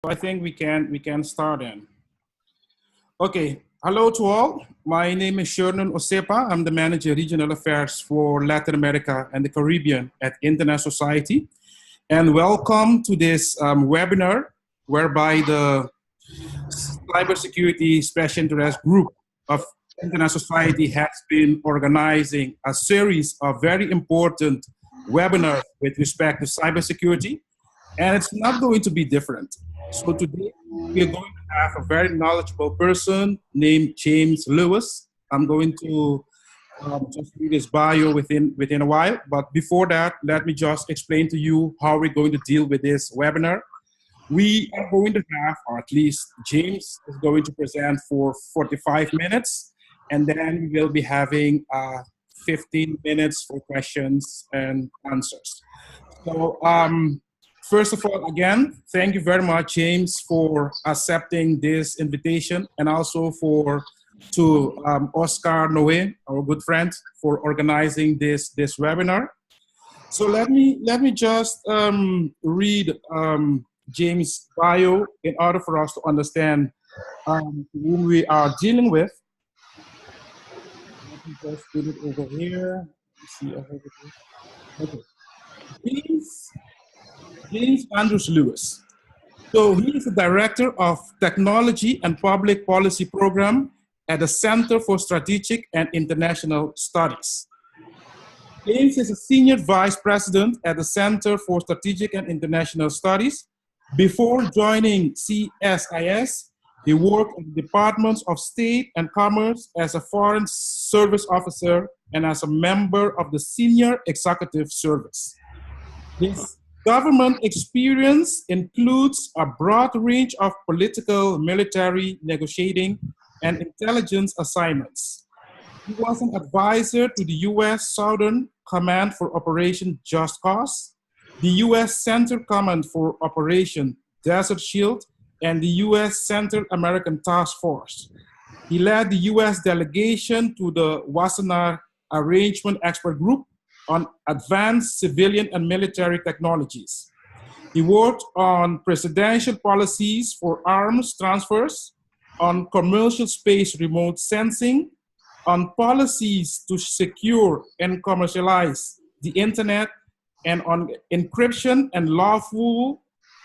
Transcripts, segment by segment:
I think we can start in. Okay, hello to all. My name is Shernon Osepa. I'm the manager regional affairs for Latin America and the Caribbean at Internet Society. And welcome to this webinar whereby the Cybersecurity Special Interest Group of Internet Society has been organizing a series of very important webinars with respect to cybersecurity. And it's not going to be different. So today we are going to have a very knowledgeable person named James Lewis. I'm going to just read his bio within a while. But before that, let me just explain to you how we're going to deal with this webinar. We are going to have, or at least James is going to present for 45 minutes. And then we will be having 15 minutes for questions and answers. So, first of all, again, thank you very much, James, for accepting this invitation, and also to Oscar Noé, our good friend, for organizing this webinar. So let me just read James' bio in order for us to understand who we are dealing with. Let me just put it over here. Let's see, okay. James Andrews Lewis. So he is the Director of Technology and Public Policy Program at the Center for Strategic and International Studies. James is a Senior Vice President at the Center for Strategic and International Studies. Before joining CSIS, he worked in the Departments of State and Commerce as a Foreign Service Officer and as a member of the Senior Executive Service. His government experience includes a broad range of political, military, negotiating, and intelligence assignments. He was an advisor to the U.S. Southern Command for Operation Just Cause, the U.S. Central Command for Operation Desert Shield, and the U.S. Central American Task Force. He led the U.S. delegation to the Wassenaar Arrangement Expert Group on advanced civilian and military technologies. He worked on presidential policies for arms transfers, on commercial space remote sensing, on policies to secure and commercialize the internet, and on encryption and lawful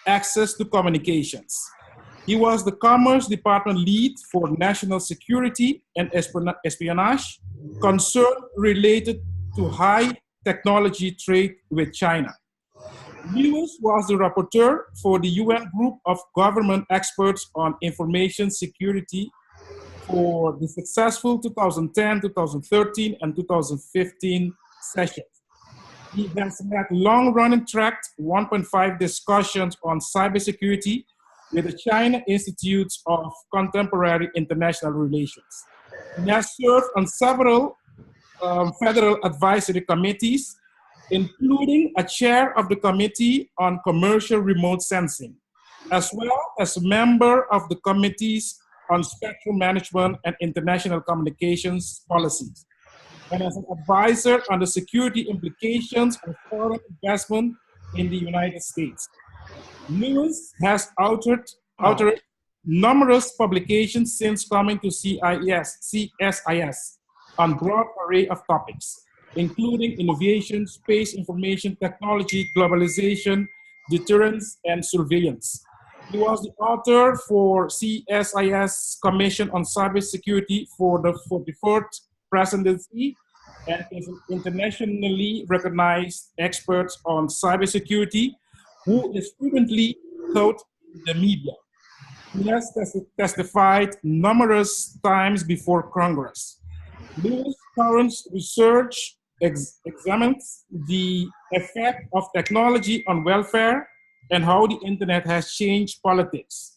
access to communications. He was the Commerce Department lead for national security and espionage, concern related to high technology trade with China. Lewis was the rapporteur for the UN Group of Government Experts on Information Security for the successful 2010, 2013, and 2015 sessions. He has had long-running track 1.5 discussions on cybersecurity with the China Institute of Contemporary International Relations. He has served on several federal advisory committees, including a chair of the Committee on Commercial Remote Sensing, as well as a member of the Committees on Spectrum Management and International Communications Policies, and as an advisor on the security implications of foreign investment in the United States. Lewis has authored numerous publications since coming to CSIS on broad array of topics, including innovation, space information technology, globalization, deterrence, and surveillance. He was the author for CSIS Commission on Cybersecurity for the 44th presidency and is an internationally recognized expert on cybersecurity who is frequently quoted in the media. He has testified numerous times before Congress. Lewis' current research examines the effect of technology on welfare and how the internet has changed politics.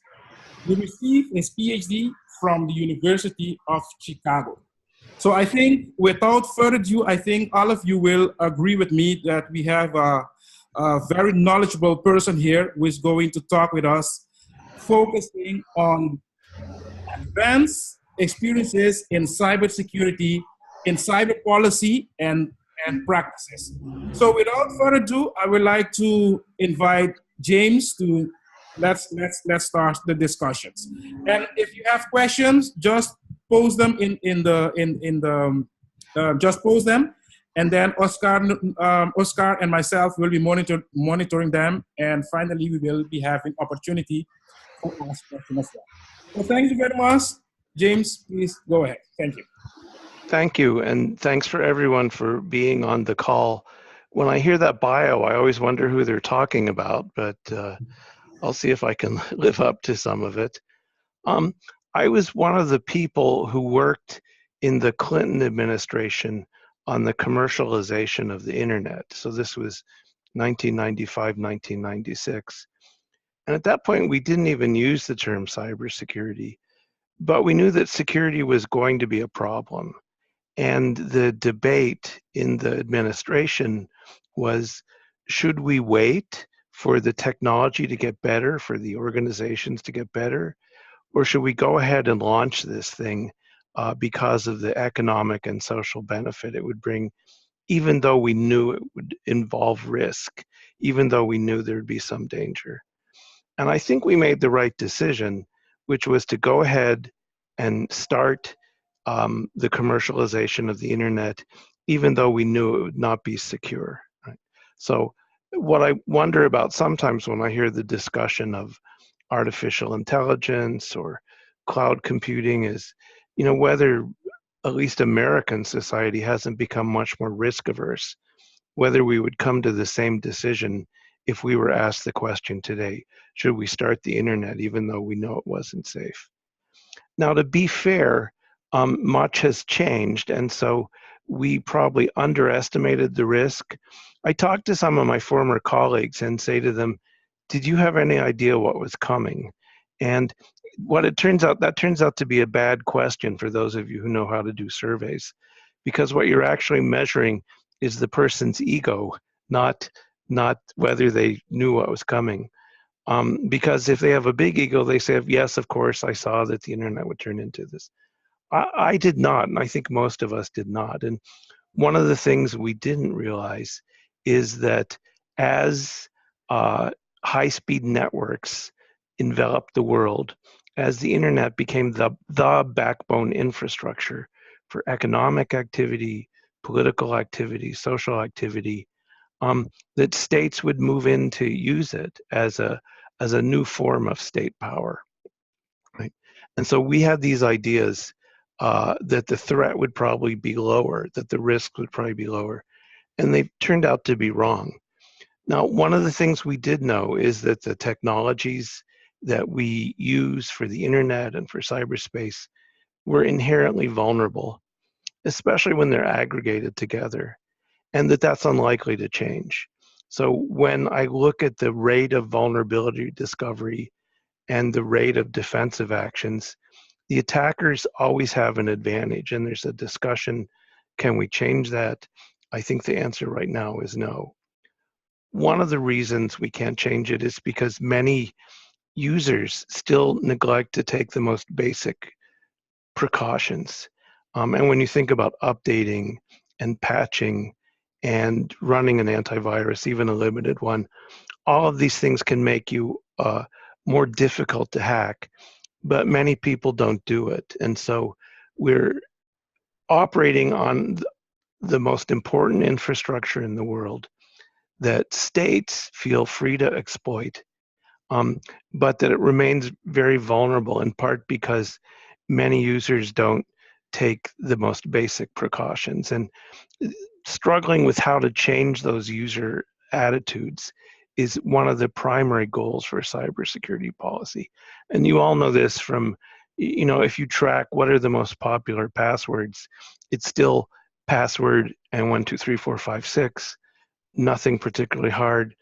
He received his PhD from the University of Chicago. So I think without further ado, I think all of you will agree with me that we have a very knowledgeable person here who is going to talk with us, focusing on advanced experiences in cybersecurity, in cyber policy, and practices. So without further ado, I would like to invite James to let's start the discussions. And if you have questions, just post them just post them, and then Oscar and myself will be monitoring them, and finally we will be having opportunity for ask questions as well. So thank you very much, James. Please go ahead. Thank you. Thank you, and thanks for everyone for being on the call. When I hear that bio, I always wonder who they're talking about, but I'll see if I can live up to some of it. I was one of the people who worked in the Clinton administration on the commercialization of the internet. So this was 1995, 1996. And at that point, we didn't even use the term cybersecurity, but we knew that security was going to be a problem. And the debate in the administration was, should we wait for the technology to get better, for the organizations to get better, or should we go ahead and launch this thing because of the economic and social benefit it would bring, even though we knew it would involve risk, even though we knew there'd be some danger? And I think we made the right decision, which was to go ahead and start the commercialization of the internet, even though we knew it would not be secure. Right? So what I wonder about sometimes when I hear the discussion of artificial intelligence or cloud computing is, whether at least American society hasn't become much more risk averse, whether we would come to the same decision if we were asked the question today, should we start the internet even though we know it wasn't safe? Now, to be fair, much has changed, and so we probably underestimated the risk. I talked to some of my former colleagues and say to them, did you have any idea what was coming? And that turns out to be a bad question for those of you who know how to do surveys, because what you're actually measuring is the person's ego, not whether they knew what was coming. Because if they have a big ego, they say, yes, of course, I saw that the internet would turn into this. I did not, and I think most of us did not. And one of the things we didn't realize is that as high-speed networks enveloped the world, as the internet became the backbone infrastructure for economic activity, political activity, social activity, that states would move in to use it as a new form of state power. Right? And so we had these ideas that the threat would probably be lower, that the risk would probably be lower, and they turned out to be wrong. Now, one of the things we did know is that the technologies that we use for the internet and for cyberspace were inherently vulnerable, especially when they're aggregated together, and that's unlikely to change. So when I look at the rate of vulnerability discovery and the rate of defensive actions, the attackers always have an advantage, and there's a discussion, can we change that? I think the answer right now is no. One of the reasons we can't change it is because many users still neglect to take the most basic precautions. And when you think about updating and patching and running an antivirus, even a limited one, all of these things can make you more difficult to hack, but many people don't do it. And so we're operating on the most important infrastructure in the world that states feel free to exploit, but that it remains very vulnerable, in part because many users don't take the most basic precautions. And struggling with how to change those user attitudes is one of the primary goals for cybersecurity policy. And you all know this from, if you track what are the most popular passwords, it's still password and 1, 2, 3, 4, 5, 6. Nothing particularly hard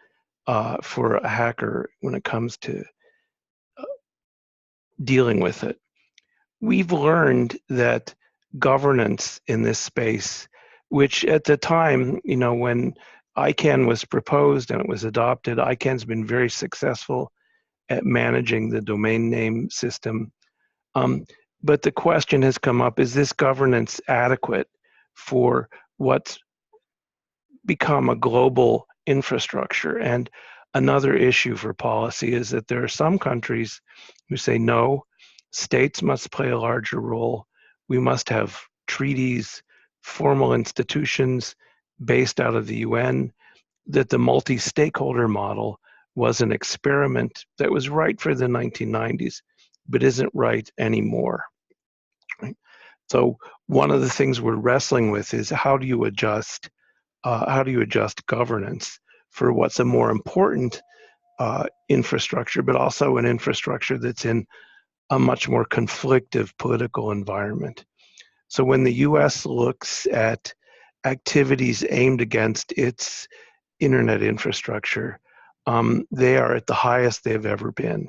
for a hacker when it comes to dealing with it. We've learned that governance in this space, which at the time, when ICANN was proposed and it was adopted, ICANN's been very successful at managing the domain name system. But the question has come up, is this governance adequate for what's become a global infrastructure? And another issue for policy is that there are some countries who say, no, states must play a larger role. We must have treaties, formal institutions based out of the UN, that the multi-stakeholder model was an experiment that was right for the 1990s, but isn't right anymore. Right? So one of the things we're wrestling with is how do you adjust governance for what's a more important infrastructure, but also an infrastructure that's in a much more conflictive political environment. So when the US looks at activities aimed against its internet infrastructure, they are at the highest they've ever been.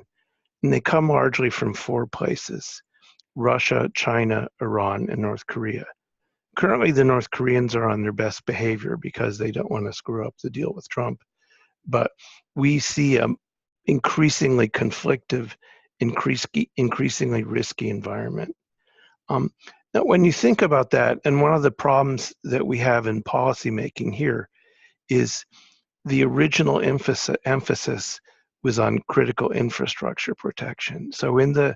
And they come largely from 4 places: Russia, China, Iran, and North Korea. Currently, the North Koreans are on their best behavior because they don't want to screw up the deal with Trump. But we see an increasingly conflictive, increasingly risky environment. Now, when you think about that, and one of the problems that we have in policymaking here is the original emphasis was on critical infrastructure protection. So in the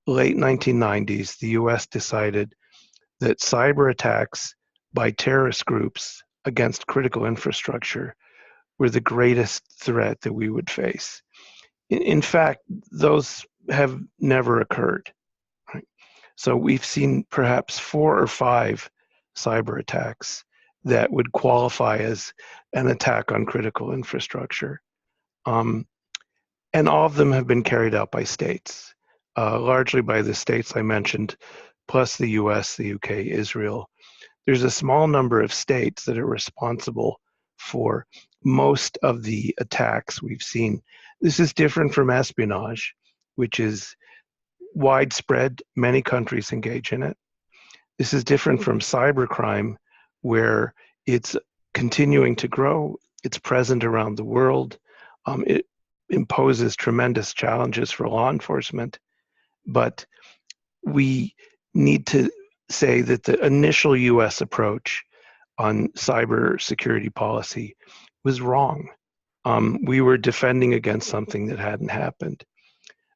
late 1990s, the US decided that cyber attacks by terrorist groups against critical infrastructure were the greatest threat that we would face. In fact, those have never occurred. Right? So we've seen perhaps 4 or 5 cyber attacks that would qualify as an attack on critical infrastructure. And all of them have been carried out by states, largely by the states I mentioned, plus the US, the UK, Israel. There's a small number of states that are responsible for most of the attacks we've seen. This is different from espionage, which is widespread. Many countries engage in it. This is different from cybercrime, where it's continuing to grow. It's present around the world. It imposes tremendous challenges for law enforcement. But we need to say that the initial US approach on cybersecurity policy was wrong. We were defending against something that hadn't happened.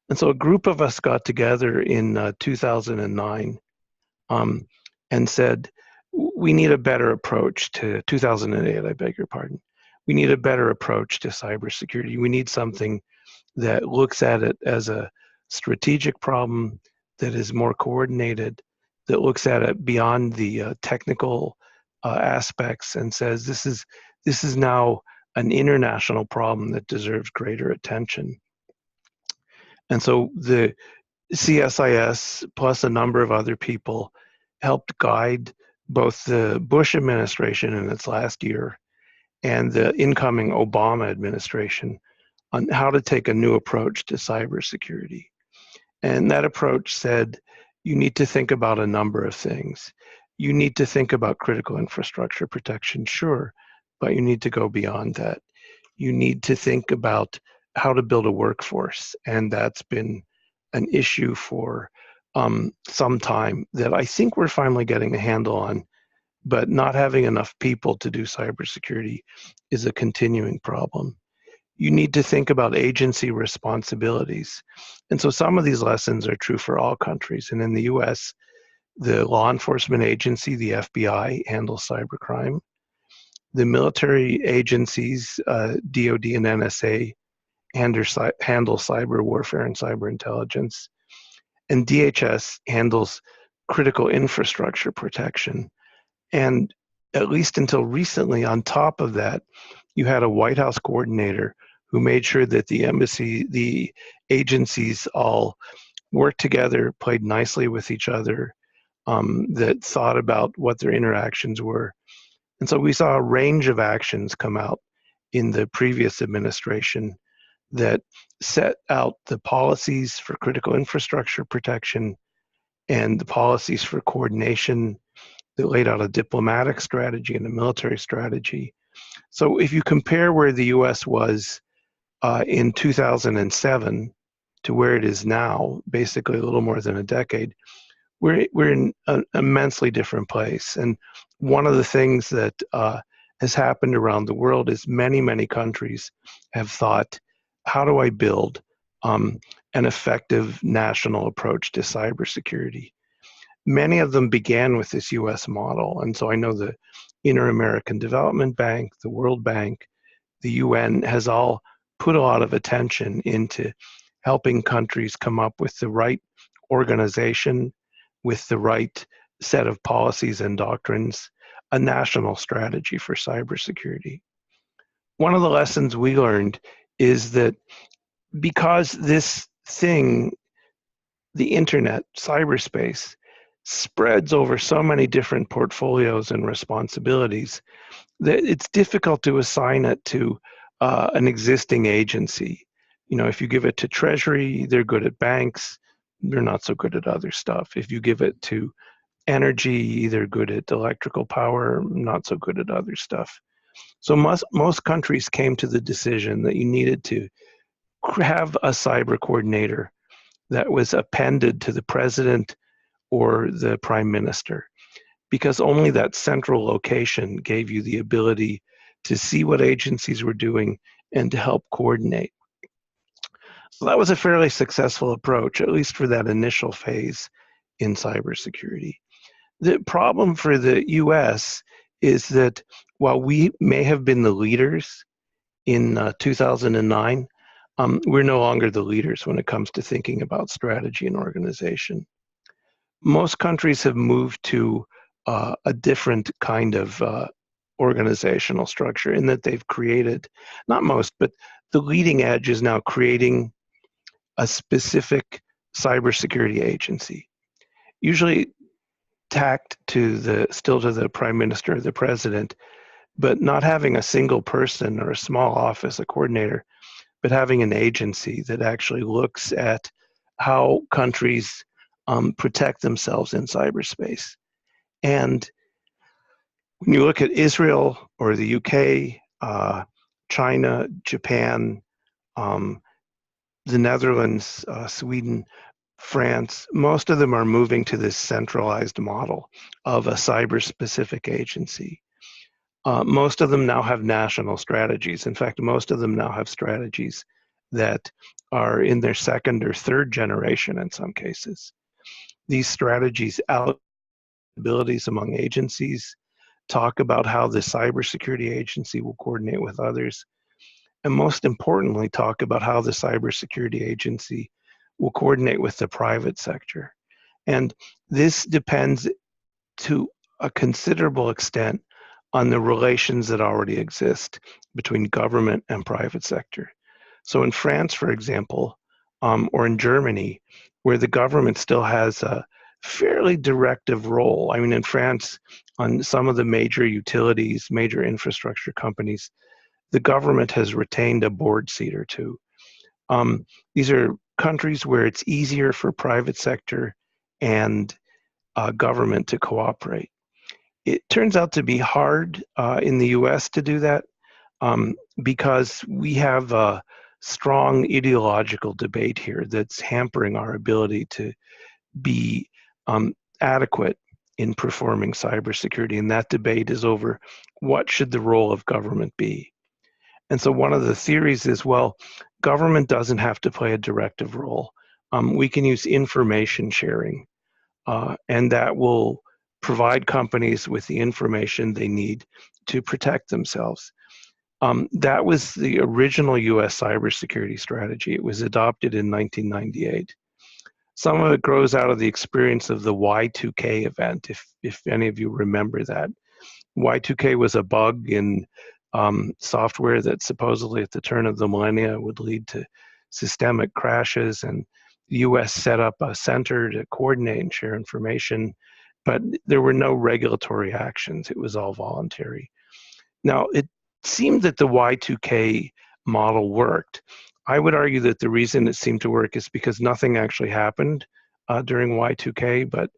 And so a group of us got together in 2009 and said, we need a better approach to 2008, I beg your pardon. We need a better approach to cybersecurity. We need something that looks at it as a strategic problem, that is more coordinated, that looks at it beyond the technical aspects and says, this is now an international problem that deserves greater attention. And so the CSIS plus a number of other people helped guide both the Bush administration in its last year and the incoming Obama administration on how to take a new approach to cybersecurity. And that approach said, you need to think about a number of things. You need to think about critical infrastructure protection, sure, but you need to go beyond that. You need to think about how to build a workforce, and that's been an issue for some time that I think we're finally getting a handle on, but not having enough people to do cybersecurity is a continuing problem. You need to think about agency responsibilities. And so some of these lessons are true for all countries. And in the US, the law enforcement agency, the FBI, handles cybercrime. The military agencies, DOD and NSA, handle cyber warfare and cyber intelligence. And DHS handles critical infrastructure protection. And at least until recently, on top of that, you had a White House coordinator who made sure that the agencies all worked together, played nicely with each other, that thought about what their interactions were. And so we saw a range of actions come out in the previous administration that set out the policies for critical infrastructure protection and the policies for coordination, that laid out a diplomatic strategy and a military strategy. So if you compare where the US was in 2007 to where it is now, basically a little more than a decade, we're in an immensely different place. And one of the things that has happened around the world is many countries have thought, how do I build an effective national approach to cybersecurity? Many of them began with this US model. And so I know the Inter-American Development Bank, the World Bank, the UN has all put a lot of attention into helping countries come up with the right organization, with the right set of policies and doctrines, a national strategy for cybersecurity. One of the lessons we learned is that because this thing, the internet, cyberspace, spreads over so many different portfolios and responsibilities, that it's difficult to assign it to an existing agency. You know, if you give it to Treasury, they're good at banks, they're not so good at other stuff. If you give it to energy, they're good at electrical power, not so good at other stuff. So most countries came to the decision that you needed to have a cyber coordinator that was appended to the president or the prime minister, because only that central location gave you the ability to see what agencies were doing and to help coordinate. So that was a fairly successful approach, at least for that initial phase in cybersecurity. The problem for the US is that while we may have been the leaders in 2009, we're no longer the leaders when it comes to thinking about strategy and organization. Most countries have moved to a different kind of organizational structure in that they've created, not most, but the leading edge is now creating a specific cybersecurity agency, usually tacked to still to the prime minister or the president, but not having a single person or a small office, a coordinator, but having an agency that actually looks at how countries protect themselves in cyberspace. And when you look at Israel or the UK, China, Japan, the Netherlands, Sweden, France, most of them are moving to this centralized model of a cyber-specific agency. Most of them now have national strategies. In fact, most of them now have strategies that are in their second or third generation in some cases. These strategies allocate abilities among agencies, talk about how the cybersecurity agency will coordinate with others, and most importantly, talk about how the cybersecurity agency will coordinate with the private sector. And this depends to a considerable extent on the relations that already exist between government and private sector. So in France, for example, or in Germany, where the government still has a fairly directive role. I mean, in France, on some of the major utilities, major infrastructure companies, the government has retained a board seat or two. These are countries where it's easier for private sector and government to cooperate. It turns out to be hard in the US to do that because we have a strong ideological debate here that's hampering our ability to be adequate in performing cybersecurity. And that debate is over what should the role of government be. And so one of the theories is, well, government doesn't have to play a directive role. We can use information sharing, and that will provide companies with the information they need to protect themselves. That was the original US cybersecurity strategy. It was adopted in 1998. Some of it grows out of the experience of the Y2K event, if any of you remember that. Y2K was a bug in software that supposedly at the turn of the millennia would lead to systemic crashes, and the US set up a center to coordinate and share information, but there were no regulatory actions. It was all voluntary. Now, it seemed that the Y2K model worked. I would argue that the reason it seemed to work is because nothing actually happened during Y2K, but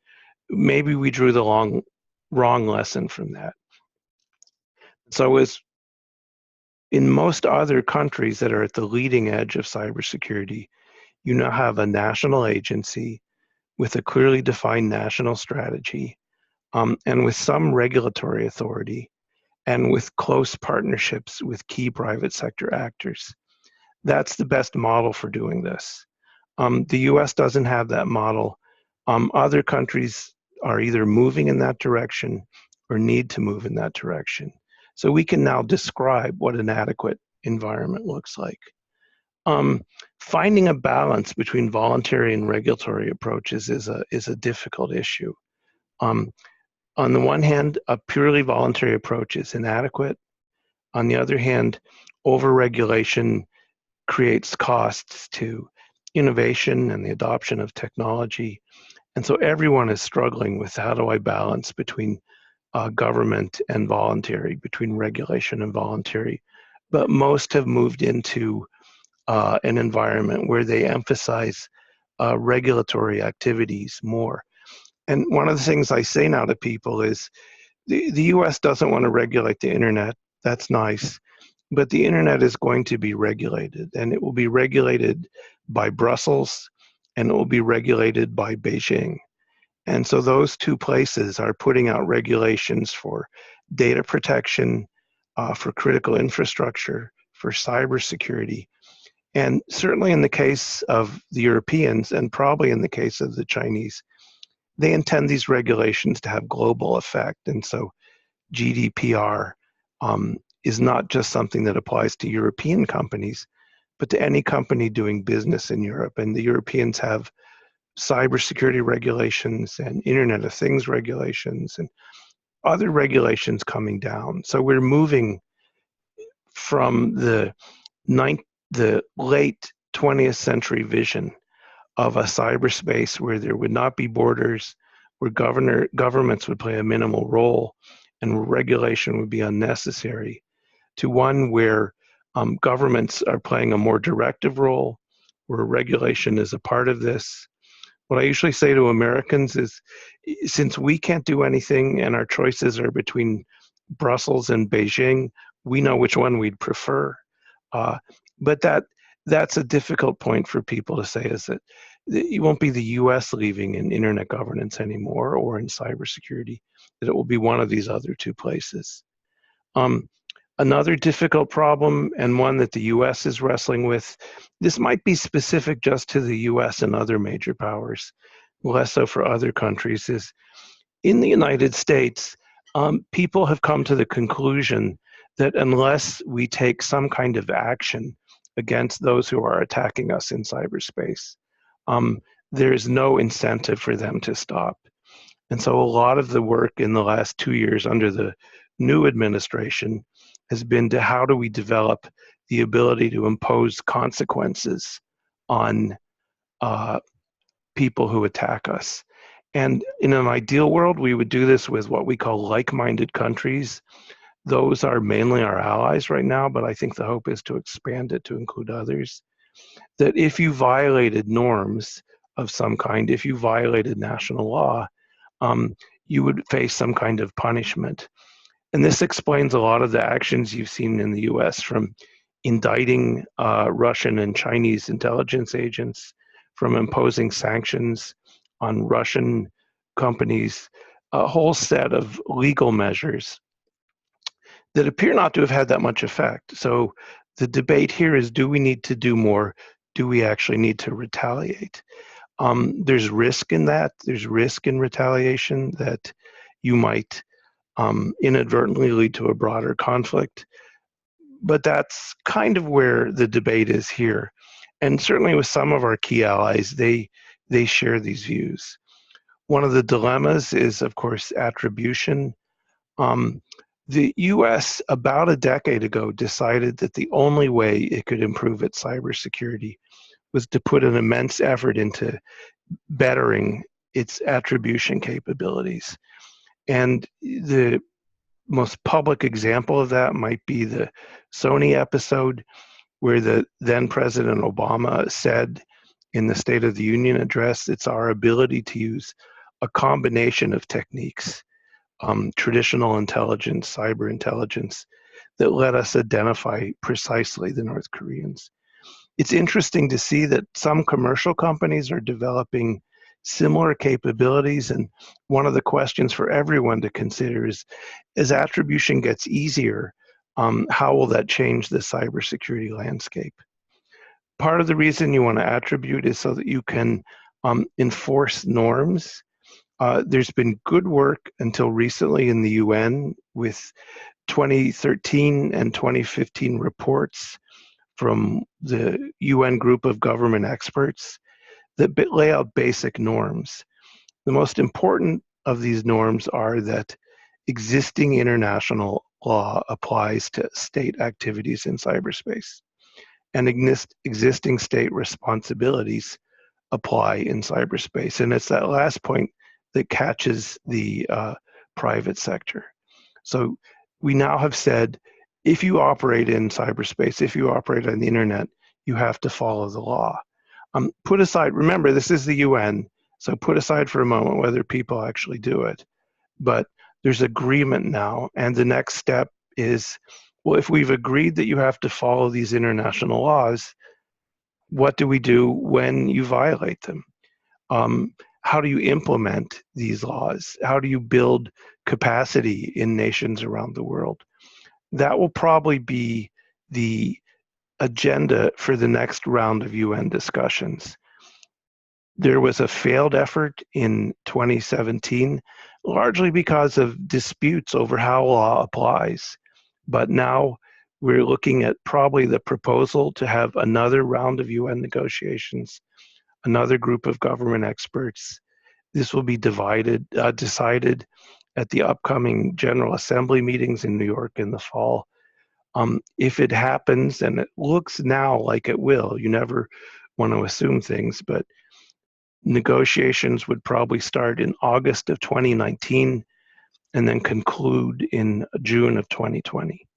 maybe we drew the wrong lesson from that. So as in most other countries that are at the leading edge of cybersecurity, you now have a national agency with a clearly defined national strategy and with some regulatory authority. and with close partnerships with key private sector actors. That's the best model for doing this. The US doesn't have that model. Other countries are either moving in that direction or need to move in that direction. So we can now describe what an adequate environment looks like. Finding a balance between voluntary and regulatory approaches is a difficult issue. On the one hand, a purely voluntary approach is inadequate. On the other hand, overregulation creates costs to innovation and the adoption of technology. And so everyone is struggling with how do I balance between government and voluntary, between regulation and voluntary. But most have moved into an environment where they emphasize regulatory activities more. And one of the things I say now to people is the US doesn't want to regulate the internet. That's nice. But the internet is going to be regulated, and it will be regulated by Brussels, and it will be regulated by Beijing. And so those two places are putting out regulations for data protection, for critical infrastructure, for cybersecurity. And certainly in the case of the Europeans, and probably in the case of the Chinese, they intend these regulations to have global effect. And so GDPR is not just something that applies to European companies, but to any company doing business in Europe. And the Europeans have cybersecurity regulations and Internet of Things regulations and other regulations coming down. So we're moving from the late 20th century vision of a cyberspace where there would not be borders, where governments would play a minimal role, and regulation would be unnecessary, to one where governments are playing a more directive role, where regulation is a part of this. What I usually say to Americans is, since we can't do anything and our choices are between Brussels and Beijing, we know which one we'd prefer. But that's a difficult point for people to say, is that it won't be the US leaving in internet governance anymore or in cybersecurity, that it will be one of these other two places. Another difficult problem, and one that the US is wrestling with, this might be specific just to the US and other major powers, less so for other countries, is in the United States, people have come to the conclusion that unless we take some kind of action against those who are attacking us in cyberspace, there is no incentive for them to stop. And so a lot of the work in the last 2 years under the new administration has been to how do we develop the ability to impose consequences on people who attack us. And in an ideal world, we would do this with what we call like-minded countries. Those are mainly our allies right now, but I think the hope is to expand it to include others. That if you violated norms of some kind, if you violated national law, you would face some kind of punishment. And this explains a lot of the actions you've seen in the US, from indicting Russian and Chinese intelligence agents, from imposing sanctions on Russian companies, a whole set of legal measures that appear not to have had that much effect. So the debate here is, do we need to do more? Do we actually need to retaliate? There's risk in that. There's risk in retaliation that you might inadvertently lead to a broader conflict. But that's kind of where the debate is here. And certainly with some of our key allies, they share these views. One of the dilemmas is, of course, attribution. The US, about a decade ago, decided that the only way it could improve its cybersecurity was to put an immense effort into bettering its attribution capabilities. And the most public example of that might be the Sony episode, where the then President Obama said in the State of the Union address, it's our ability to use a combination of techniques, traditional intelligence, cyber intelligence, that let us identify precisely the North Koreans. It's interesting to see that some commercial companies are developing similar capabilities. And one of the questions for everyone to consider is, as attribution gets easier, how will that change the cybersecurity landscape? Part of the reason you want to attribute is so that you can enforce norms. There's been good work until recently in the UN with 2013 and 2015 reports from the UN group of government experts that lay out basic norms. The most important of these norms are that existing international law applies to state activities in cyberspace, and existing state responsibilities apply in cyberspace. And it's that last point that catches the private sector. So we now have said, if you operate in cyberspace, if you operate on the internet, you have to follow the law. Put aside, remember, this is the UN, so put aside for a moment whether people actually do it. But there's agreement now, and the next step is, well, if we've agreed that you have to follow these international laws, what do we do when you violate them? How do you implement these laws? How do you build capacity in nations around the world? That will probably be the agenda for the next round of UN discussions. There was a failed effort in 2017, largely because of disputes over how law applies. But now we're looking at probably the proposal to have another round of UN negotiations, another group of government experts. This will be decided at the upcoming General Assembly meetings in New York in the fall. If it happens, and it looks now like it will, you never want to assume things, but negotiations would probably start in August of 2019 and then conclude in June of 2020.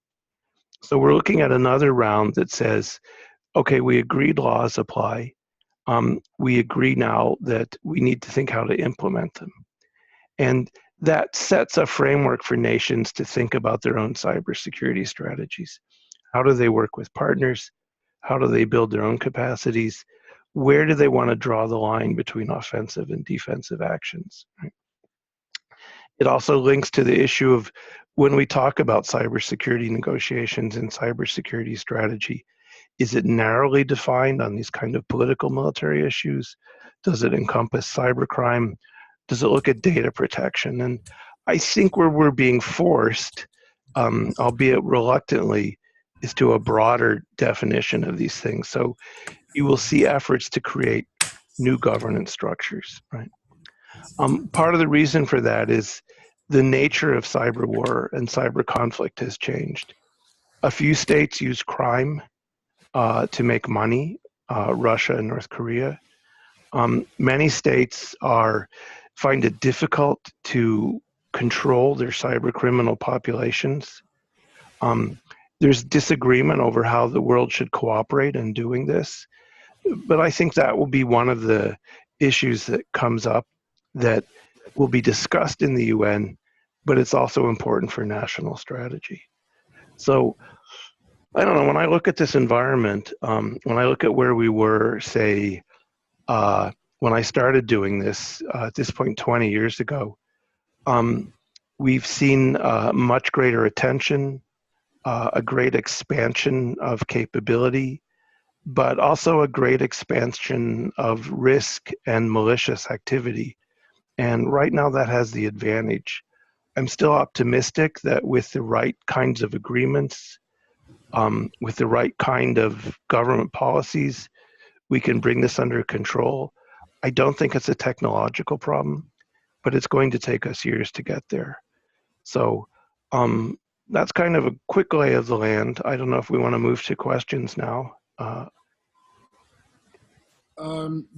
So we're looking at another round that says, okay, we agreed laws apply. We agree now that we need to think how to implement them. And that sets a framework for nations to think about their own cybersecurity strategies. How do they work with partners? How do they build their own capacities? Where do they want to draw the line between offensive and defensive actions? Right? It also links to the issue of when we talk about cybersecurity negotiations and cybersecurity strategy, is it narrowly defined on these kind of political military issues? Does it encompass cybercrime? Does it look at data protection? And I think where we're being forced, albeit reluctantly, is to a broader definition of these things. So you will see efforts to create new governance structures, right? Part of the reason for that is the nature of cyber war and cyber conflict has changed. A few states use crime to make money, Russia and North Korea. Many states find it difficult to control their cyber criminal populations. There's disagreement over how the world should cooperate in doing this, but I think that will be one of the issues that comes up that will be discussed in the UN, but it's also important for national strategy. So I don't know, when I look at this environment, when I look at where we were, say, when I started doing this, at this point 20 years ago, we've seen much greater attention, a great expansion of capability, but also a great expansion of risk and malicious activity. And right now that has the advantage. I'm still optimistic that with the right kinds of agreements, with the right kind of government policies, we can bring this under control. I don't think it's a technological problem, but it's going to take us years to get there. So that's kind of a quick lay of the land. I don't know if we want to move to questions now.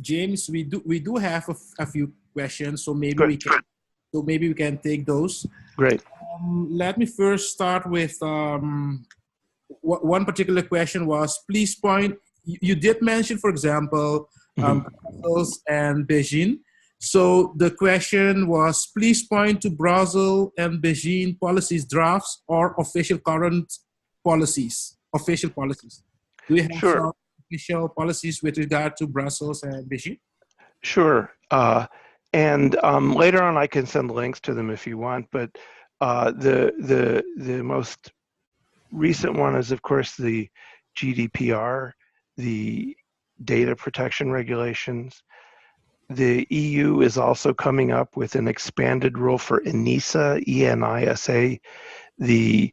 James, we do have a few questions, so maybe Good. we can take those. Great. Let me first start with one particular question was, please point, you did mention, for example, Brussels and Beijing. So the question was, please point to Brussels and Beijing policies drafts or official current policies, official policies. Do you have some official policies with regard to Brussels and Beijing? Sure. Later on, I can send links to them if you want. But the most recent one is, of course, the GDPR, the data protection regulations. The EU is also coming up with an expanded rule for ENISA, ENISA, the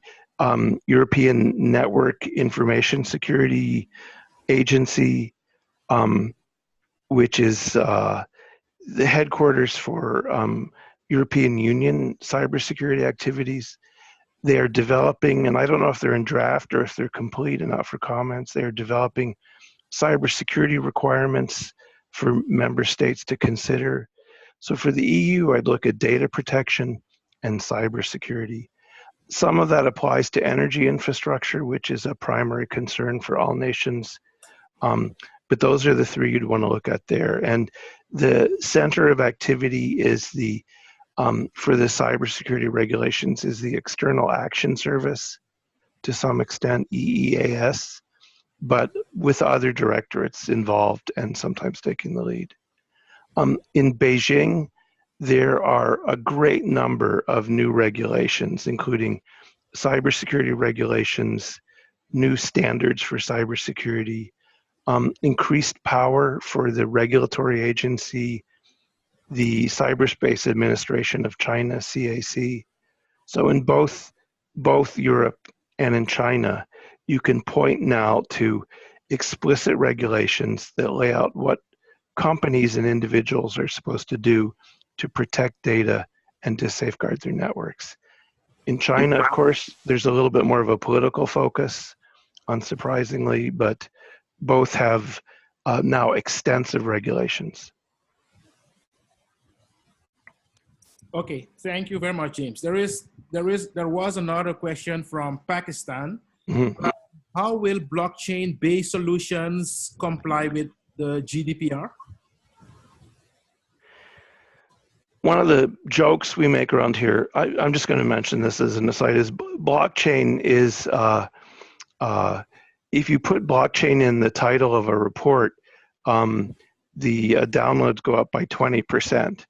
European Network Information Security Agency, which is the headquarters for European Union cybersecurity activities. They are developing, and I don't know if they're in draft or if they're complete and up for comments, they are developing cybersecurity requirements for member states to consider. So for the EU, I'd look at data protection and cybersecurity. Some of that applies to energy infrastructure, which is a primary concern for all nations. But those are the three you'd want to look at there. And the center of activity is the, for the cybersecurity regulations, is the External Action Service, to some extent EEAS, but with other directorates involved and sometimes taking the lead. In Beijing, there are a great number of new regulations, including cybersecurity regulations, new standards for cybersecurity, increased power for the regulatory agency, the Cyberspace Administration of China, CAC. So in both Europe and in China, you can point now to explicit regulations that lay out what companies and individuals are supposed to do to protect data and to safeguard their networks. In China, of course, there's a little bit more of a political focus, unsurprisingly, but both have now extensive regulations. Okay, thank you very much, James. There was another question from Pakistan. Mm-hmm. How will blockchain-based solutions comply with the GDPR? One of the jokes we make around here, I'm just going to mention this as an aside, is blockchain is, if you put blockchain in the title of a report, the downloads go up by 20%.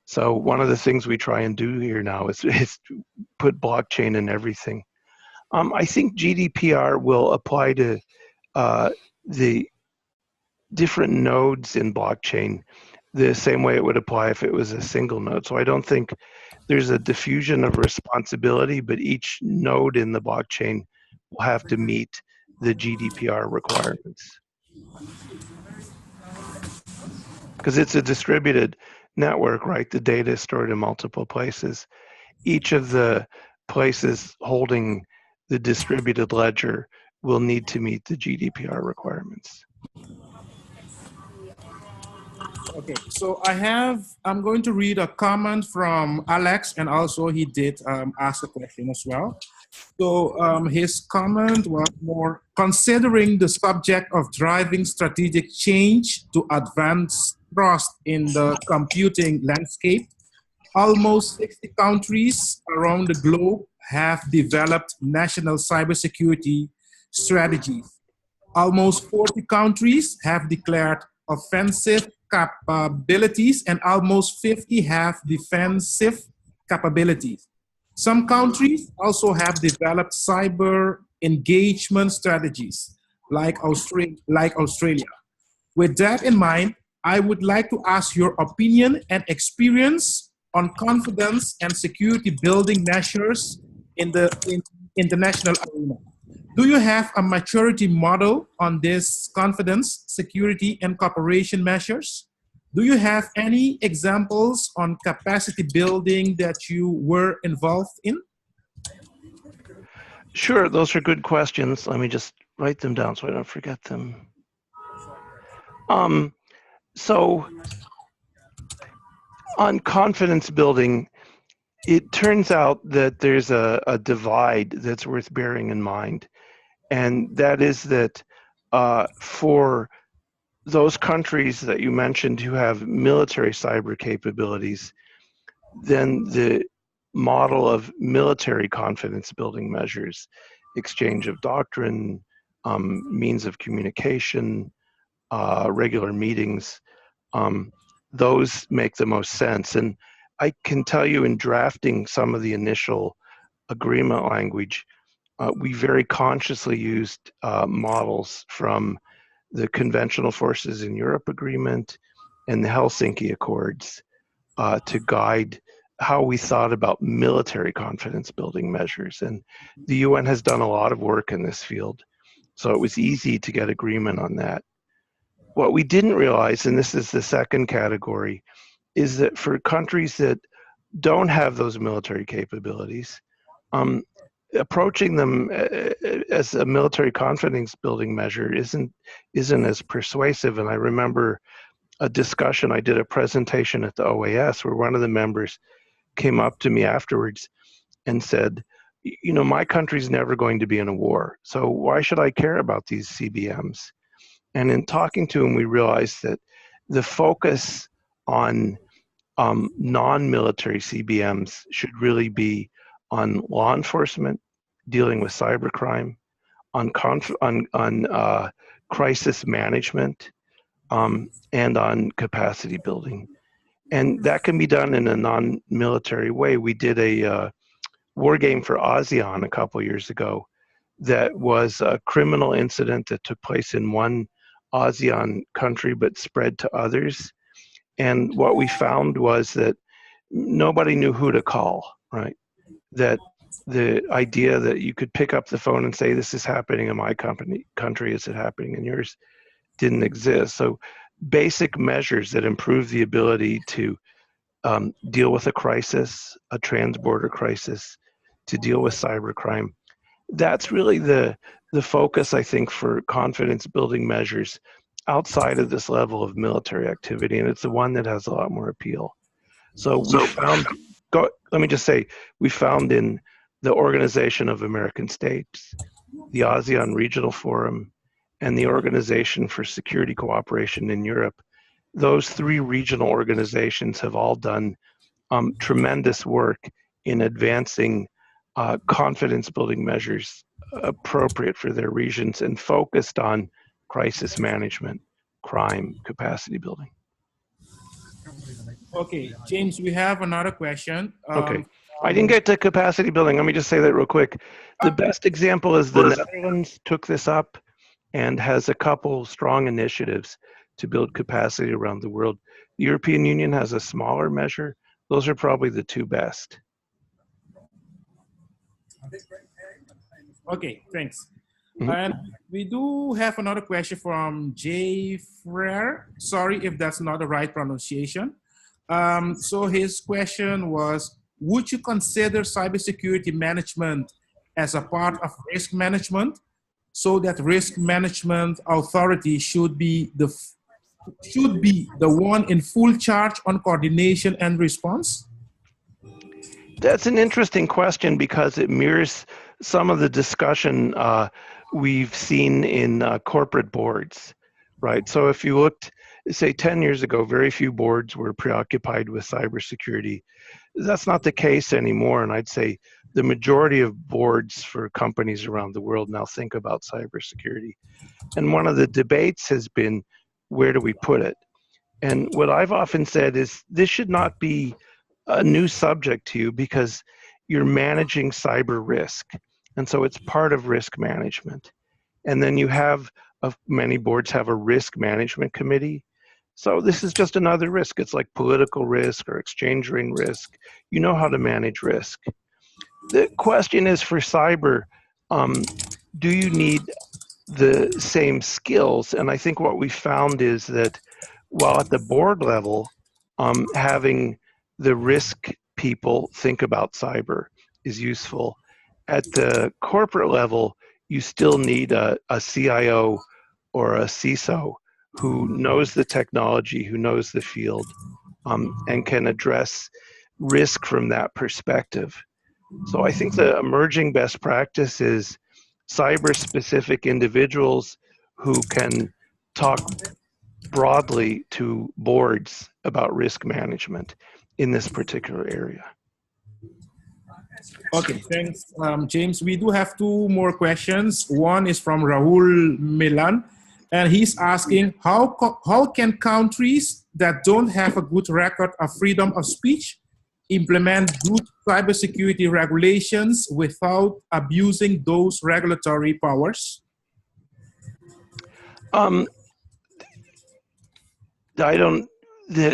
So one of the things we try and do here now is put blockchain in everything. I think GDPR will apply to the different nodes in blockchain the same way it would apply if it was a single node. So I don't think there's a diffusion of responsibility, but each node in the blockchain will have to meet the GDPR requirements. Because it's a distributed network, right? The data is stored in multiple places. Each of the places holding the distributed ledger will need to meet the GDPR requirements. Okay, so I'm going to read a comment from Alex, and also he did ask a question as well. So his comment was more considering the subject of driving strategic change to advance trust in the computing landscape. Almost 60 countries around the globe have developed national cybersecurity strategies. Almost 40 countries have declared offensive capabilities, and almost 50 have defensive capabilities. Some countries also have developed cyber engagement strategies, like Australia. With that in mind, I would like to ask your opinion and experience on confidence and security building measures in the international arena. Do you have a maturity model on this confidence, security, and cooperation measures? Do you have any examples on capacity building that you were involved in? Sure, those are good questions. Let me just write them down so I don't forget them. So on confidence building, it turns out that there's a divide that's worth bearing in mind. And that is that for those countries that you mentioned who have military cyber capabilities, then the model of military confidence building measures, exchange of doctrine, means of communication, regular meetings, those make the most sense. And I can tell you, in drafting some of the initial agreement language, we very consciously used models from the Conventional Forces in Europe Agreement and the Helsinki Accords to guide how we thought about military confidence building measures. And the UN has done a lot of work in this field, so it was easy to get agreement on that. What we didn't realize, and this is the second category, is that for countries that don't have those military capabilities, approaching them as a military confidence building measure isn't as persuasive. And I remember a discussion, I did a presentation at the OAS where one of the members came up to me afterwards and said, you know, my country's never going to be in a war, so why should I care about these CBMs? And in talking to him, we realized that the focus on non-military CBMs should really be on law enforcement, dealing with cybercrime, on crisis management, and on capacity building. And that can be done in a non-military way. We did a war game for ASEAN a couple years ago that was a criminal incident that took place in one ASEAN country but spread to others. And what we found was that nobody knew who to call, right? That the idea that you could pick up the phone and say, this is happening in my country, is it happening in yours, didn't exist. So basic measures that improve the ability to deal with a crisis, a transborder crisis, to deal with cybercrime. That's really the focus, I think, for confidence building measures outside of this level of military activity, and it's the one that has a lot more appeal. So we found, let me just say, we found in the Organization of American States, the ASEAN Regional Forum, and the Organization for Security Cooperation in Europe, those three regional organizations have all done tremendous work in advancing confidence building measures appropriate for their regions and focused on crisis management, crime, capacity building. Okay, James, we have another question. Okay, I didn't get to capacity building. Let me just say that real quick. The best example is the Netherlands took this up and has a couple strong initiatives to build capacity around the world. The European Union has a smaller measure. Those are probably the two best. Okay, thanks. And we do have another question from Jay Frere. Sorry if that's not the right pronunciation. So his question was, would you consider cybersecurity management as a part of risk management, so that risk management authority should be the one in full charge on coordination and response? That's an interesting question because it mirrors some of the discussion we've seen in corporate boards, right? So if you looked, say 10 years ago, very few boards were preoccupied with cybersecurity. That's not the case anymore, and I'd say the majority of boards for companies around the world now think about cybersecurity. And one of the debates has been, where do we put it? And what I've often said is, this should not be a new subject to you because you're managing cyber risk. And so it's part of risk management. And then you have, many boards have a risk management committee. So this is just another risk. It's like political risk or exchange rate risk. You know how to manage risk. The question is, for cyber, do you need the same skills? And I think what we found is that while at the board level, having the risk people think about cyber is useful, at the corporate level, you still need a CIO or a CISO who knows the technology, who knows the field, and can address risk from that perspective. So I think the emerging best practice is cyber-specific individuals who can talk broadly to boards about risk management in this particular area. Okay, thanks, James. We do have two more questions. One is from Rahul Milan, and he's asking, how can countries that don't have a good record of freedom of speech implement good cybersecurity regulations without abusing those regulatory powers? I don't.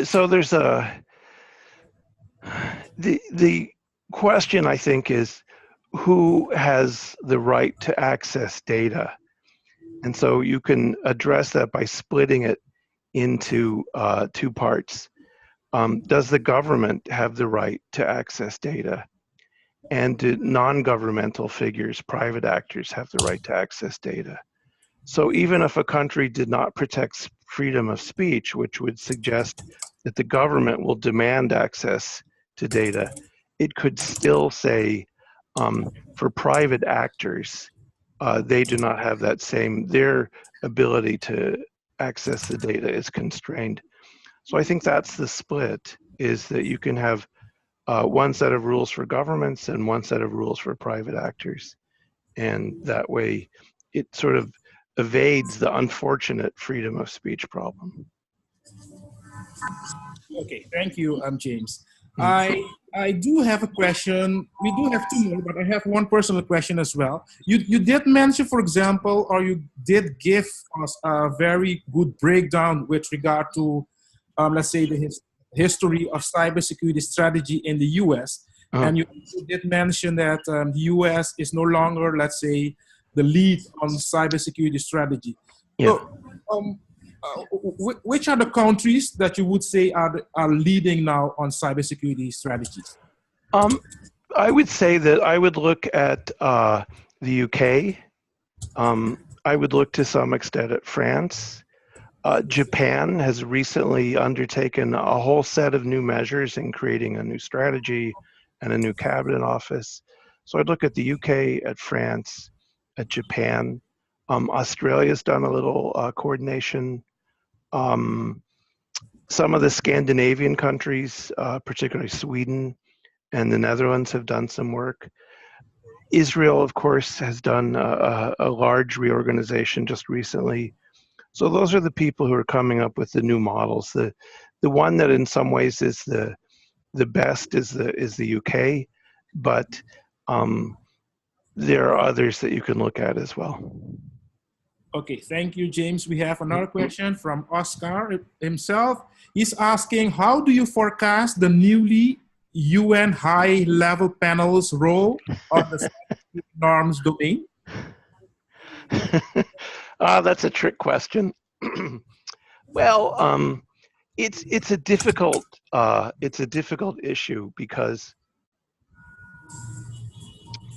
So there's the question, I think, is who has the right to access data, and so you can address that by splitting it into two parts. Does the government have the right to access data? And do non-governmental figures, private actors, have the right to access data? So even if a country did not protect freedom of speech, which would suggest that the government will demand access to data, it could still say for private actors, they do not have that same, their ability to access the data is constrained. So I think that's the split, is that you can have one set of rules for governments and one set of rules for private actors. And that way it sort of evades the unfortunate freedom of speech problem. Okay, thank you, James. I do have a question. We do have two more, but I have one personal question as well. You did mention, for example, or you did give us a very good breakdown with regard to, let's say, the history of cybersecurity strategy in the U.S. And you did mention that the U.S. is no longer, let's say, the lead on cybersecurity strategy. Yeah. So, which are the countries that you would say are leading now on cybersecurity strategies? I would say that I would look at the UK. I would look to some extent at France. Japan has recently undertaken a whole set of new measures in creating a new strategy and a new cabinet office. So I'd look at the UK, at France, at Japan. Australia's done a little coordination. Some of the Scandinavian countries, particularly Sweden and the Netherlands, have done some work. Israel, of course, has done a large reorganization just recently. So those are the people who are coming up with the new models. The one that in some ways is the best is the UK, but there are others that you can look at as well. Okay, thank you, James. We have another question from Oscar himself. He's asking, how do you forecast the newly UN high-level panel's role on the norms domain? That's a trick question. Well, it's a difficult issue because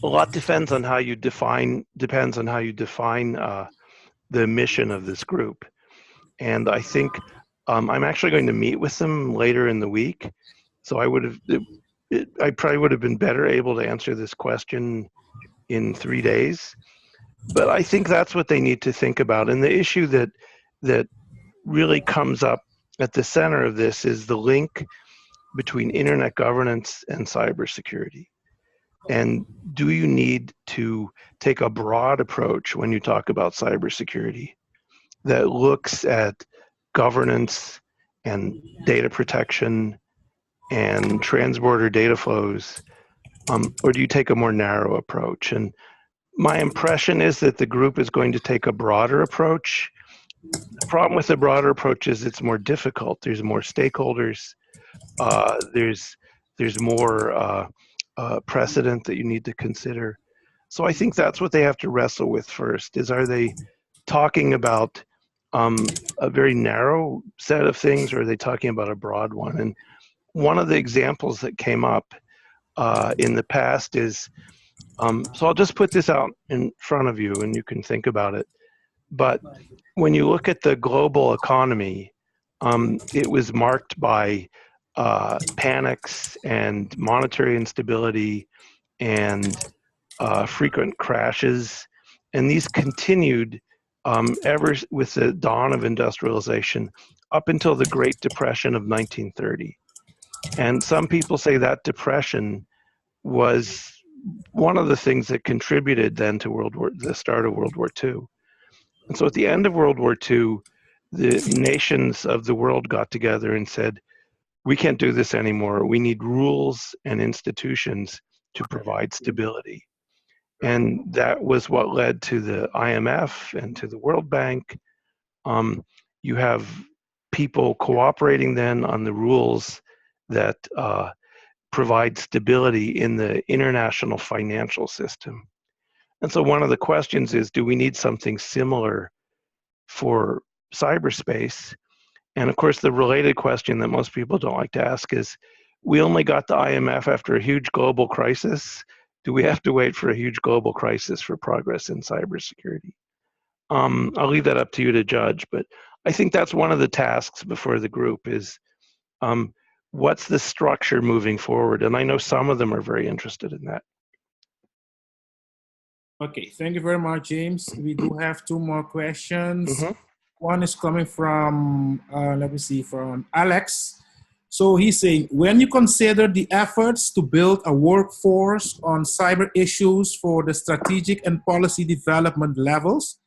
a lot depends on how you define the mission of this group. And I think I'm actually going to meet with them later in the week. So I probably would have been better able to answer this question in 3 days. But I think that's what they need to think about. And the issue that really comes up at the center of this is the link between internet governance and cybersecurity. And do you need to take a broad approach when you talk about cybersecurity that looks at governance and data protection and transborder data flows, or do you take a more narrow approach? And my impression is that the group is going to take a broader approach. The problem with the broader approach is it's more difficult. There's more stakeholders. There's more precedent that you need to consider. So I think that's what they have to wrestle with first, is are they talking about a very narrow set of things, or are they talking about a broad one? And one of the examples that came up in the past is, so I'll just put this out in front of you and you can think about it. But when you look at the global economy, it was marked by panics and monetary instability and frequent crashes. And these continued ever with the dawn of industrialization up until the Great Depression of 1930. And some people say that depression was one of the things that contributed then to the start of World War II. And so at the end of World War II, the nations of the world got together and said, we can't do this anymore. We need rules and institutions to provide stability. And that was what led to the IMF and to the World Bank. You have people cooperating then on the rules that provide stability in the international financial system. And so one of the questions is, do we need something similar for cyberspace? And of course, the related question that most people don't like to ask is, we only got the IMF after a huge global crisis. Do we have to wait for a huge global crisis for progress in cybersecurity? I'll leave that up to you to judge, but I think that's one of the tasks before the group is, what's the structure moving forward? And I know some of them are very interested in that. Okay, thank you very much, James. We do have two more questions. Mm-hmm. One is coming from, let me see, from Alex. So he's saying, when you consider the efforts to build a workforce on cyber issues for the strategic and policy development levels,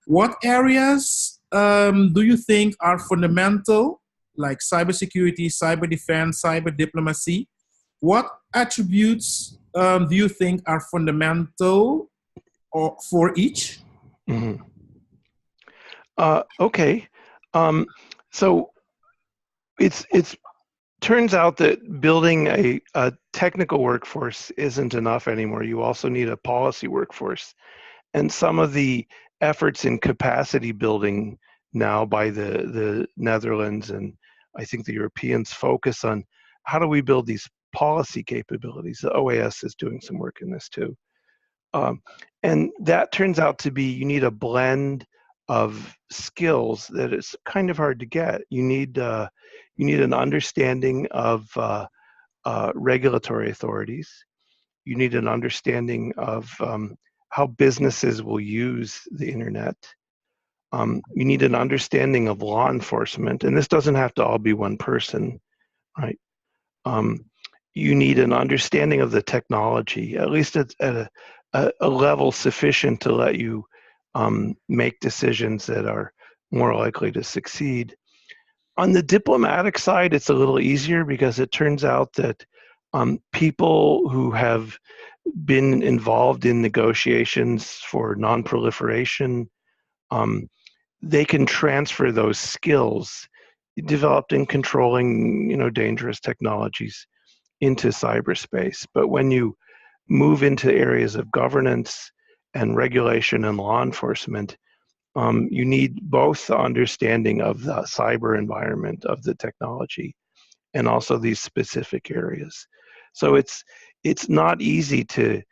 what areas do you think are fundamental, like cybersecurity, cyber defense, cyber diplomacy? What attributes do you think are fundamental or for each? Mm-hmm. Okay, so it's turns out that building a technical workforce isn't enough anymore. You also need a policy workforce, and some of the efforts in capacity building now by the Netherlands and I think the Europeans focus on how do we build these policy capabilities. The OAS is doing some work in this too. And that turns out to be, you need a blend of skills that is kind of hard to get. You need an understanding of regulatory authorities. You need an understanding of how businesses will use the internet. You need an understanding of law enforcement, and this doesn't have to all be one person, right? You need an understanding of the technology, at least at a level sufficient to let you make decisions that are more likely to succeed. On the diplomatic side, it's a little easier because it turns out that people who have been involved in negotiations for non-proliferation, they can transfer those skills developed in controlling, dangerous technologies into cyberspace. But when you move into areas of governance and regulation and law enforcement, you need both the understanding of the cyber environment of the technology and also these specific areas. So it's not easy to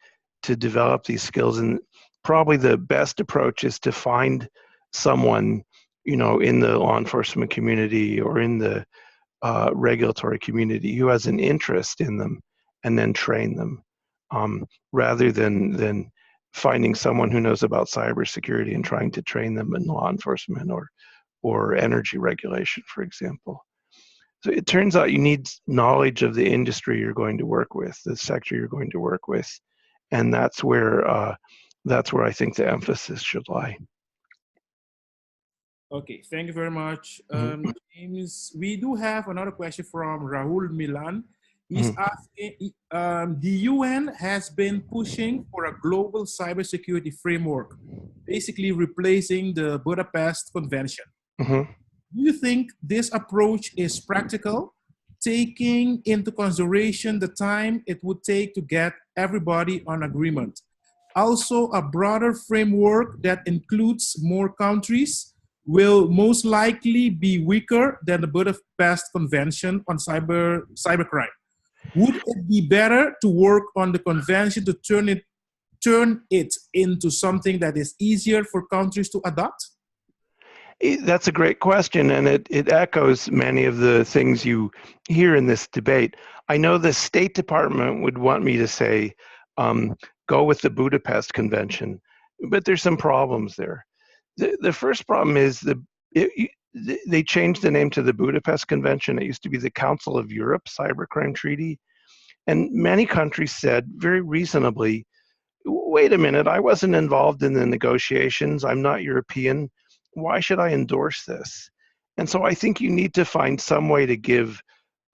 develop these skills, and probably the best approach is to find someone, in the law enforcement community or in the regulatory community who has an interest in them, and then train them, rather than finding someone who knows about cybersecurity and trying to train them in law enforcement or energy regulation, for example. So it turns out you need knowledge of the industry you're going to work with, the sector you're going to work with, and that's where I think the emphasis should lie. Okay, thank you very much, Mm-hmm. James. We do have another question from Rahul Milan. He's asking, the UN has been pushing for a global cybersecurity framework, basically replacing the Budapest Convention. Mm-hmm. Do you think this approach is practical, taking into consideration the time it would take to get everybody on agreement? Also, a broader framework that includes more countries will most likely be weaker than the Budapest Convention on cybercrime. Would it be better to work on the convention to turn it into something that is easier for countries to adopt? That's a great question, and it echoes many of the things you hear in this debate. I know the State Department would want me to say, go with the Budapest Convention, but there's some problems there. The first problem is they changed the name to the Budapest Convention. It used to be the Council of Europe Cybercrime Treaty, and many countries said very reasonably, wait a minute, I wasn't involved in the negotiations, I'm not European, why should I endorse this? And so I think you need to find some way to give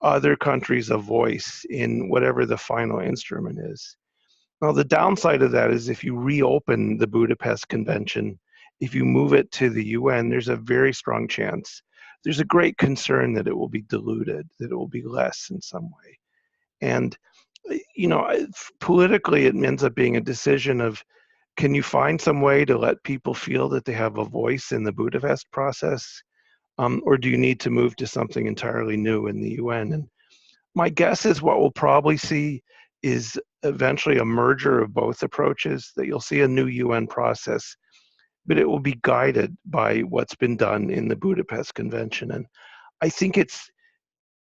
other countries a voice in whatever the final instrument is. Now, the downside of that is if you reopen the Budapest Convention, if you move it to the UN, there's a very strong chance. There's a great concern that it will be diluted, that it will be less in some way. And, politically, it ends up being a decision of, can you find some way to let people feel that they have a voice in the Budapest process? Or do you need to move to something entirely new in the UN? And my guess is what we'll probably see is eventually a merger of both approaches, that you'll see a new UN process, but it will be guided by what's been done in the Budapest Convention. And I think it's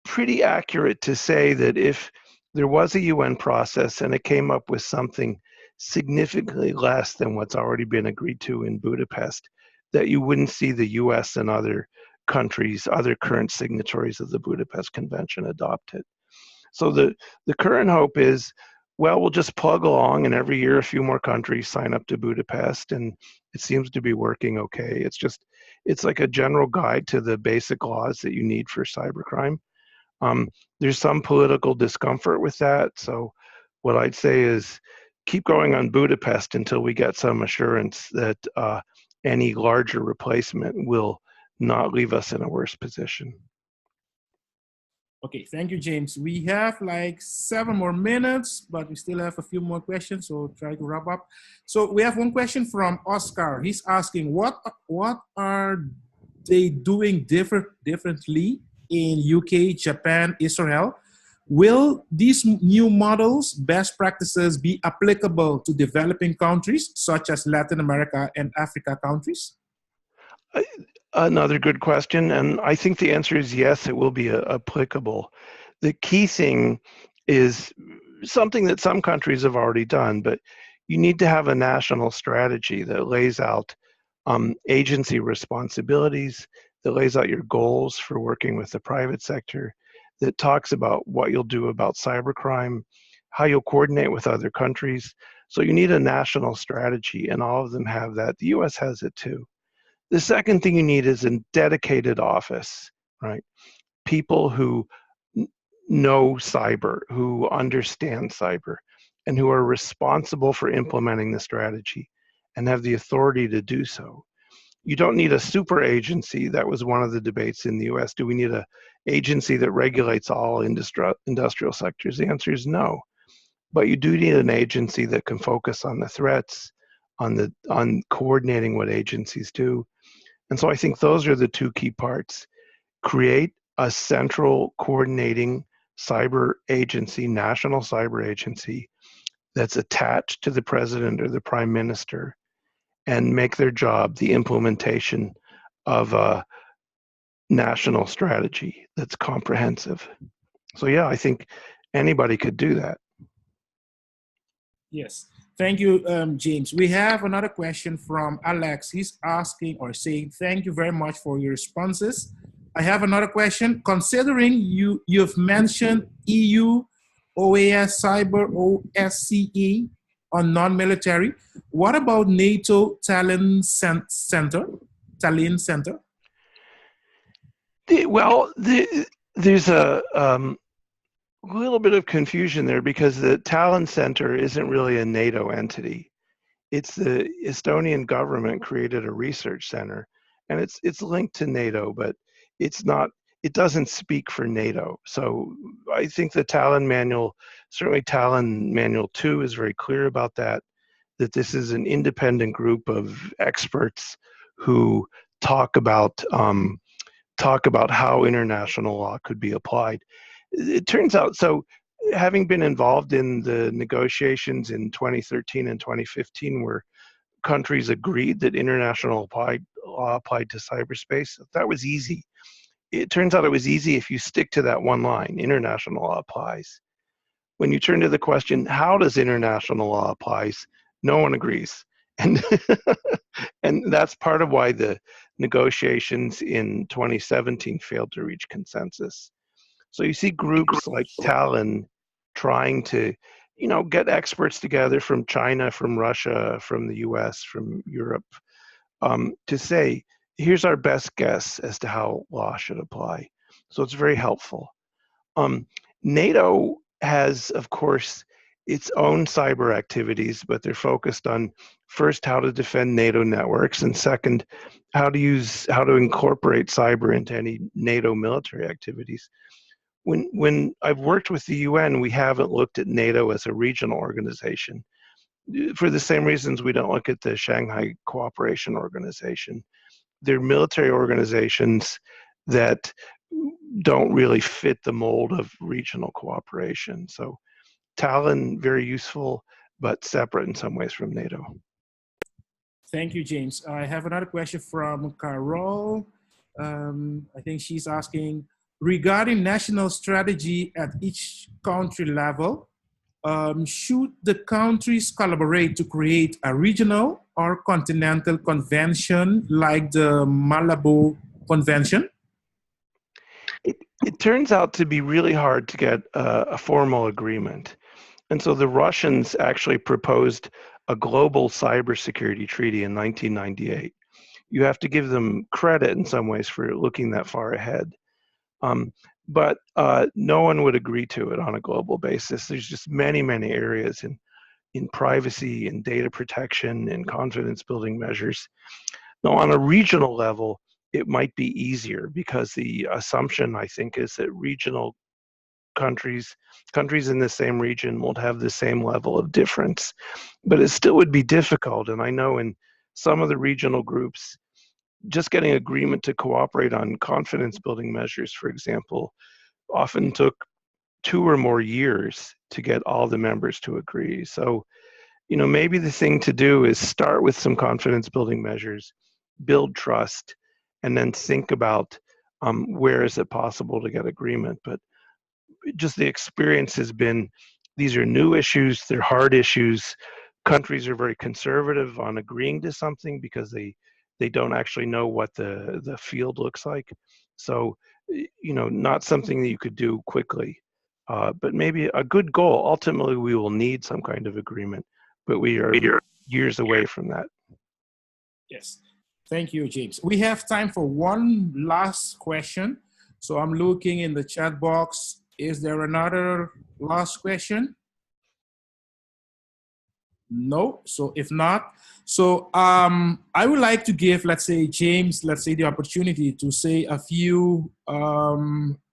pretty accurate to say that if there was a UN process and it came up with something significantly less than what's already been agreed to in Budapest, that you wouldn't see the US and other countries, other current signatories of the Budapest Convention adopt it. So the current hope is, well, we'll just plug along and every year a few more countries sign up to Budapest, and it seems to be working okay. It's like a general guide to the basic laws that you need for cybercrime. There's some political discomfort with that. So what I'd say is keep going on Budapest until we get some assurance that any larger replacement will not leave us in a worse position. Okay, thank you, James. We have like 7 more minutes, but we still have a few more questions, so try to wrap up. So we have one question from Oscar. He's asking, what are they doing differently in UK, Japan, Israel? Will these new models, best practices, be applicable to developing countries such as Latin America and Africa countries? Another good question, and I think the answer is yes, it will be applicable. The key thing is something that some countries have already done, but you need to have a national strategy that lays out agency responsibilities, that lays out your goals for working with the private sector, that talks about what you'll do about cybercrime, how you'll coordinate with other countries. So you need a national strategy, and all of them have that. The US has it too. The second thing you need is a dedicated office, right? People who know cyber, who understand cyber, and who are responsible for implementing the strategy and have the authority to do so. You don't need a super agency. That was one of the debates in the US. Do we need an agency that regulates all industrial sectors? The answer is no. But you do need an agency that can focus on the threats, on coordinating what agencies do. And so I think those are the 2 key parts. Create a central coordinating cyber agency, national cyber agency, that's attached to the president or the prime minister, and make their job the implementation of a national strategy that's comprehensive. So yeah, I think anybody could do that. Yes. Thank you, James. We have another question from Alex. He's asking or saying, thank you very much for your responses. I have another question. Considering you've mentioned EU, OAS, Cyber, OSCE on non-military, what about NATO Talents Center? Talent Center? There's a little bit of confusion there, because the Talent Center isn't really a NATO entity. It's the Estonian government created a research center, and it's linked to NATO, but it's not. It doesn't speak for NATO. So I think the Talent Manual, certainly Talent Manual 2, is very clear about that. That this is an independent group of experts who talk about how international law could be applied. It turns out, so having been involved in the negotiations in 2013 and 2015, where countries agreed that international law applied to cyberspace, that was easy. It turns out it was easy if you stick to that one line: international law applies. When you turn to the question, how does international law applies, no one agrees. And, and that's part of why the negotiations in 2017 failed to reach consensus. So you see groups like Talon trying to, get experts together from China, from Russia, from the US, from Europe, to say, here's our best guess as to how law should apply. So it's very helpful. NATO has, of course, its own cyber activities, but they're focused on, first, how to defend NATO networks, and second, how to incorporate cyber into any NATO military activities. When I've worked with the UN, we haven't looked at NATO as a regional organization for the same reasons we don't look at the Shanghai Cooperation Organization. They're military organizations that don't really fit the mold of regional cooperation. So Talon, very useful, but separate in some ways from NATO. Thank you, James. I have another question from Carol. I think she's asking, regarding national strategy at each country level, should the countries collaborate to create a regional or continental convention like the Malabo Convention? It turns out to be really hard to get a formal agreement. And so the Russians actually proposed a global cybersecurity treaty in 1998. You have to give them credit in some ways for looking that far ahead. But no one would agree to it on a global basis. There's just many, many areas in privacy and data protection and confidence building measures. Now, on a regional level, it might be easier because the assumption, I think, is that regional countries in the same region won't have the same level of difference. But it still would be difficult. And I know in some of the regional groups, just getting agreement to cooperate on confidence building measures, for example, often took 2 or more years to get all the members to agree. So, maybe the thing to do is start with some confidence building measures, build trust, and then think about where is it possible to get agreement. But just the experience has been, these are new issues, they're hard issues. Countries are very conservative on agreeing to something because they don't actually know what the field looks like. So, not something that you could do quickly, but maybe a good goal. Ultimately, we will need some kind of agreement, but we are years away from that. Yes. Thank you, James. We have time for one last question. So I'm looking in the chat box. Is there another last question? No. So if not, I would like to give, let's say, James, the opportunity to say a few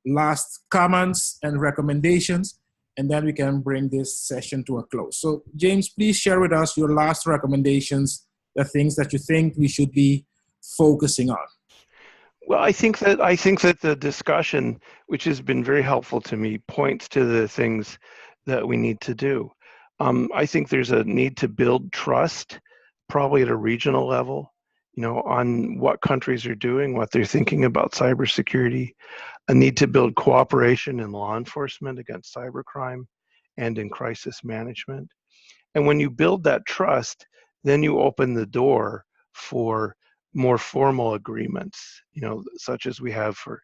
last comments and recommendations, and then we can bring this session to a close. So James, please share with us your last recommendations, the things that you think we should be focusing on. Well, I think that the discussion, which has been very helpful to me, points to the things that we need to do. I think there's a need to build trust, probably at a regional level, on what countries are doing, what they're thinking about cybersecurity, a need to build cooperation in law enforcement against cybercrime and in crisis management. And when you build that trust, then you open the door for more formal agreements, such as we have for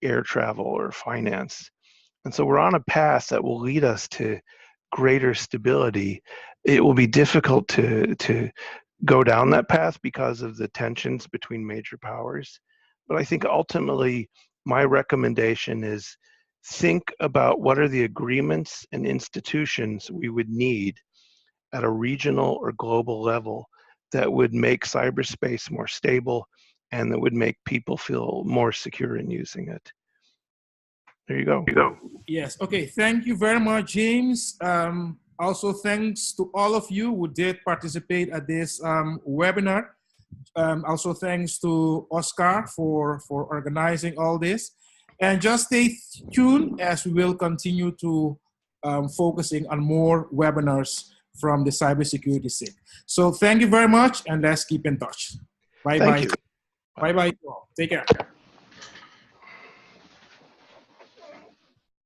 air travel or finance. And so we're on a path that will lead us to greater stability. It will be difficult to go down that path because of the tensions between major powers. But I think ultimately my recommendation is think about what are the agreements and institutions we would need at a regional or global level that would make cyberspace more stable and that would make people feel more secure in using it. There you go. Yes. Okay. Thank you very much, James. Also, thanks to all of you who did participate at this webinar. Also, thanks to Oscar for organizing all this. And just stay tuned as we will continue to focusing on more webinars from the cybersecurity SIG. So thank you very much, and let's keep in touch. Bye-bye. Thank you. Bye-bye. Take care.